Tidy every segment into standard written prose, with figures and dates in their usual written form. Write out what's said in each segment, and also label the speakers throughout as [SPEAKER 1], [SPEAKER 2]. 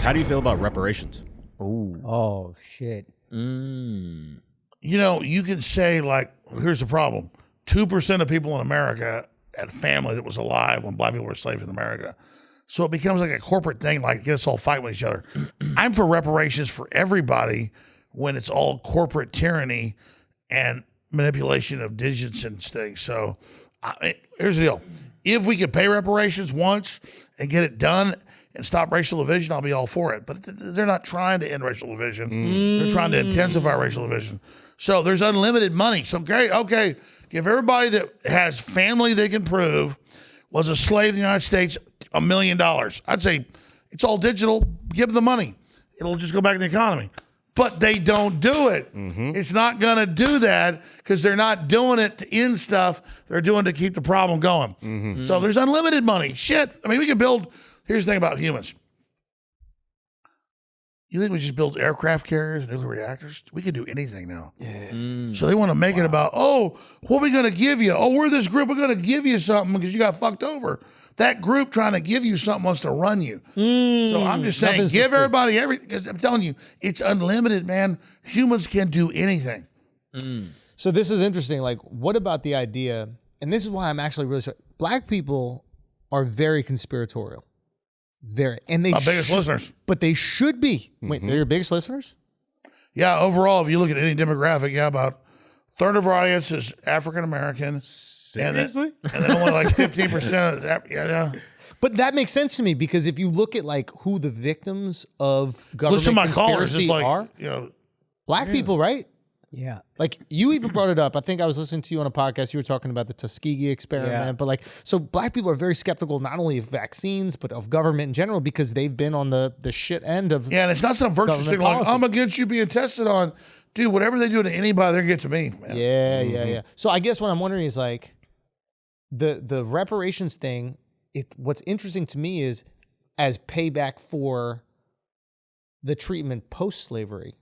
[SPEAKER 1] How do you feel about reparations?
[SPEAKER 2] Ooh.
[SPEAKER 3] Oh, shit.
[SPEAKER 4] You know, you can say, like, here's the problem. 2% of people in America had family that was alive when black people were slaves in America. So it becomes like a corporate thing, like get us all fighting with each other. I'm for reparations for everybody when it's all corporate tyranny and manipulation of digits and things. So here's the deal. If we could pay reparations once and get it done and stop racial division, I'll be all for it. But they're not trying to end racial division. They're trying to intensify racial division. So there's unlimited money. So great, okay, give everybody that has family they can prove was a slave in the United States $1 million. I'd say it's all digital. Give them the money. It'll just go back in the economy. But they don't do it. It's not going to do that because they're not doing it to end stuff. They're doing it to keep the problem going. So there's unlimited money. Shit. I mean, we can build. Here's the thing about humans. You think we just build aircraft carriers and nuclear reactors? We can do anything now. So they want to make it about, oh, what are we going to give you? Oh, we're this group. We're going to give you something because you got fucked over. That group trying to give you something wants to run you. So I'm just saying, give everybody I'm telling you, it's unlimited, man. Humans can do anything.
[SPEAKER 2] So this is interesting. Like, what about the idea, and this is why I'm actually really sorry. Black people are very conspiratorial. Very. And they
[SPEAKER 4] My biggest listeners.
[SPEAKER 2] But they should be. Wait, they're your biggest listeners?
[SPEAKER 4] Yeah, overall, if you look at any demographic, yeah, about a third of our audience is African-American.
[SPEAKER 1] Seriously?
[SPEAKER 4] And then only like 15% of that, yeah.
[SPEAKER 2] But that makes sense to me because if you look at like who the victims of government
[SPEAKER 4] Listen to my callers,
[SPEAKER 2] conspiracy
[SPEAKER 4] it's like,
[SPEAKER 2] are,
[SPEAKER 4] you know,
[SPEAKER 2] black people, right?
[SPEAKER 3] Yeah.
[SPEAKER 2] Like you even brought it up. I think I was listening to you on a podcast. You were talking about the Tuskegee experiment.
[SPEAKER 3] Yeah.
[SPEAKER 2] But like, so black people are very skeptical, not only of vaccines, but of government in general, because they've been on the shit end of
[SPEAKER 4] yeah, and it's not some virtuous thing
[SPEAKER 2] government
[SPEAKER 4] like,
[SPEAKER 2] policy.
[SPEAKER 4] I'm against you being tested on. Dude, whatever they do to anybody, they're going to get to me, man.
[SPEAKER 2] Yeah. So I guess what I'm wondering is like the reparations thing. What's interesting to me is as payback for the treatment post-slavery,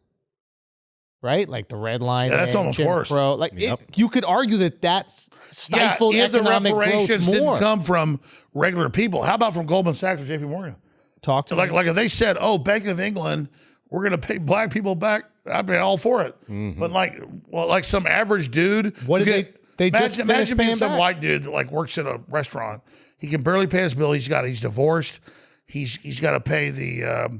[SPEAKER 2] right? Like the red line.
[SPEAKER 4] Yeah, that's almost
[SPEAKER 2] Jim
[SPEAKER 4] worse.
[SPEAKER 2] Crow. Like you could argue that that's stifled
[SPEAKER 4] if the
[SPEAKER 2] economic
[SPEAKER 4] reparations
[SPEAKER 2] growth more.
[SPEAKER 4] didn't come from regular people, how about from Goldman Sachs or JP Morgan?
[SPEAKER 2] Talk to me.
[SPEAKER 4] Like if they said, oh, Bank of England, we're going to pay black people back, I'd be all for it. But like some average dude.
[SPEAKER 2] What did they just
[SPEAKER 4] imagine being
[SPEAKER 2] paying
[SPEAKER 4] some
[SPEAKER 2] back?
[SPEAKER 4] white dude that like works at a restaurant. He can barely pay his bill. He's divorced. He's got to pay the,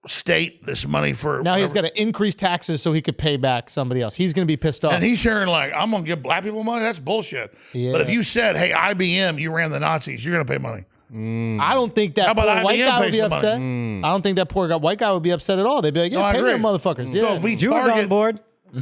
[SPEAKER 4] state this money for.
[SPEAKER 2] Now he's got to increase taxes so he could pay back somebody else. He's going to be pissed off.
[SPEAKER 4] And he's hearing like, I'm going to give black people money? That's bullshit.
[SPEAKER 2] Yeah.
[SPEAKER 4] But if you said, hey, IBM, you ran the Nazis, you're going to pay money.
[SPEAKER 2] I don't think that
[SPEAKER 4] How about
[SPEAKER 2] poor white
[SPEAKER 4] IBM
[SPEAKER 2] guy would
[SPEAKER 4] pays
[SPEAKER 2] be
[SPEAKER 4] some
[SPEAKER 2] upset. I don't think that poor white guy would be upset at all. They'd be like, yeah,
[SPEAKER 4] No, I
[SPEAKER 2] pay
[SPEAKER 4] agree.
[SPEAKER 2] them motherfuckers.
[SPEAKER 4] So
[SPEAKER 2] Yeah.
[SPEAKER 4] if we
[SPEAKER 3] Jew was on
[SPEAKER 4] target,
[SPEAKER 3] board.
[SPEAKER 5] They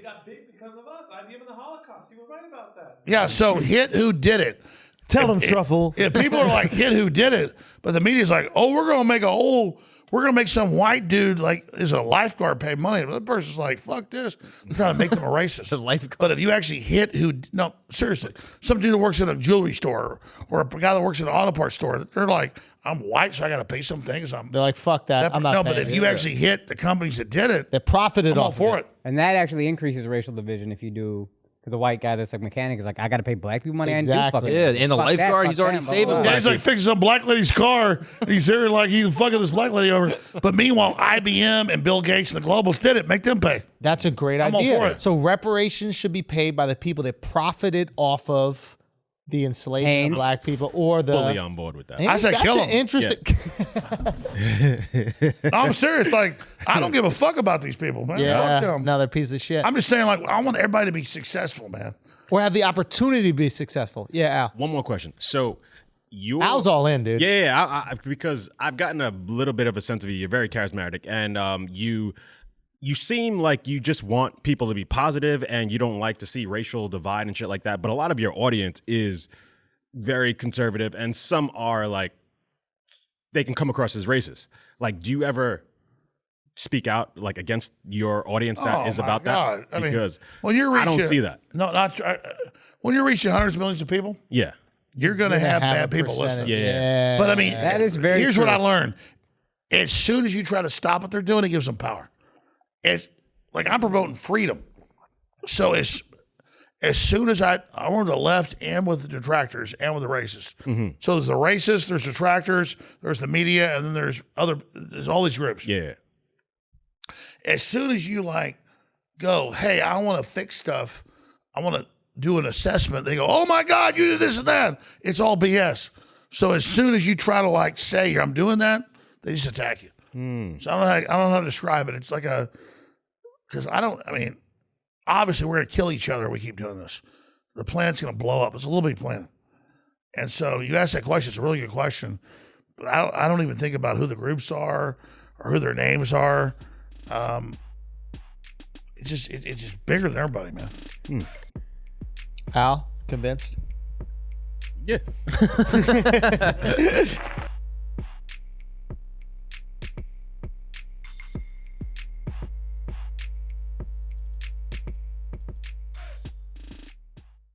[SPEAKER 5] got big because of us. IBM in the Holocaust. He was right about that.
[SPEAKER 4] yeah, so hit who did it.
[SPEAKER 3] Tell them, Truffle.
[SPEAKER 4] If people are like, hit who did it, but the media's like, oh, we're going to make some white dude like is a lifeguard pay money. That person's like, fuck this. They're trying to make them a racist.
[SPEAKER 1] The lifeguard.
[SPEAKER 4] But if you actually hit no, seriously, some dude that works at a jewelry store or a guy that works at an auto parts store, they're like, I'm white, so I got to pay some things.
[SPEAKER 2] They're like, fuck that. I'm not
[SPEAKER 4] no,
[SPEAKER 2] paying
[SPEAKER 4] but if
[SPEAKER 2] it.
[SPEAKER 4] you actually hit the companies that did it,
[SPEAKER 2] They profited
[SPEAKER 4] I'm all
[SPEAKER 2] off
[SPEAKER 4] for
[SPEAKER 2] of
[SPEAKER 4] it.
[SPEAKER 3] And that actually increases racial division if you do, because the white guy that's like mechanic is like, I got to pay black people money.
[SPEAKER 2] Exactly.
[SPEAKER 3] I didn't do fucking
[SPEAKER 1] Yeah, and the
[SPEAKER 3] fuck that,
[SPEAKER 1] lifeguard,
[SPEAKER 3] fuck
[SPEAKER 1] he's already
[SPEAKER 3] them,
[SPEAKER 1] saving
[SPEAKER 3] blah, blah,
[SPEAKER 4] Yeah,
[SPEAKER 3] blah.
[SPEAKER 4] he's like fixing some black lady's car, and he's here like he's fucking this black lady over. But meanwhile, IBM and Bill Gates and the globals did it. Make them pay.
[SPEAKER 2] That's a great
[SPEAKER 4] I'm all
[SPEAKER 2] idea.
[SPEAKER 4] for it.
[SPEAKER 2] So reparations should be paid by the people that profited off of the enslavement
[SPEAKER 3] Haynes.
[SPEAKER 2] of black people or the.
[SPEAKER 1] Fully on board with that.
[SPEAKER 2] Hey,
[SPEAKER 4] I said
[SPEAKER 2] that's
[SPEAKER 4] kill
[SPEAKER 2] an
[SPEAKER 4] 'em.
[SPEAKER 2] interesting.
[SPEAKER 4] No, I'm serious. Like, I don't give a fuck about these people, man. Fuck
[SPEAKER 2] Yeah,
[SPEAKER 4] them.
[SPEAKER 2] another piece of shit.
[SPEAKER 4] I'm just saying, like, I want everybody to be successful, man.
[SPEAKER 2] Or have the opportunity to be successful. Yeah, Al.
[SPEAKER 1] One more question. So
[SPEAKER 2] Al's all in, dude.
[SPEAKER 1] Yeah, because I've gotten a little bit of a sense of you. You're very charismatic, and you seem like you just want people to be positive, and you don't like to see racial divide and shit like that. But a lot of your audience is very conservative, and some are like, they can come across as racist. Like, do you ever speak out like against your audience that is
[SPEAKER 4] my
[SPEAKER 1] about
[SPEAKER 4] God.
[SPEAKER 1] that?
[SPEAKER 4] I mean,
[SPEAKER 1] Because
[SPEAKER 4] when you're
[SPEAKER 1] I don't
[SPEAKER 4] reaching-
[SPEAKER 1] see that.
[SPEAKER 4] No, not when you're reaching hundreds of millions of people,
[SPEAKER 1] Yeah.
[SPEAKER 4] you're going to have bad people
[SPEAKER 2] percentage.
[SPEAKER 4] listening.
[SPEAKER 1] Yeah.
[SPEAKER 4] But I mean,
[SPEAKER 3] That is very
[SPEAKER 4] here's
[SPEAKER 3] true.
[SPEAKER 4] what I learned. As soon as you try to stop what they're doing, it gives them power. It's like I'm promoting freedom. So as As soon as I went with the left and with the detractors and with the racists. So there's the racists, there's detractors, there's the media, and then there's all these groups.
[SPEAKER 1] Yeah.
[SPEAKER 4] As soon as you like go, hey, I want to fix stuff, I want to do an assessment, they go, oh my God, you did this and that. It's all BS. So as soon as you try to like say I'm doing that, they just attack you. So I don't know how to describe it. It's like because obviously we're going to kill each other if we keep doing this. The planet's going to blow up. It's a little big planet. And so you ask that question, it's a really good question. But I don't even think about who the groups are or who their names are. It's just bigger than everybody, man.
[SPEAKER 2] Al, convinced?
[SPEAKER 1] Yeah.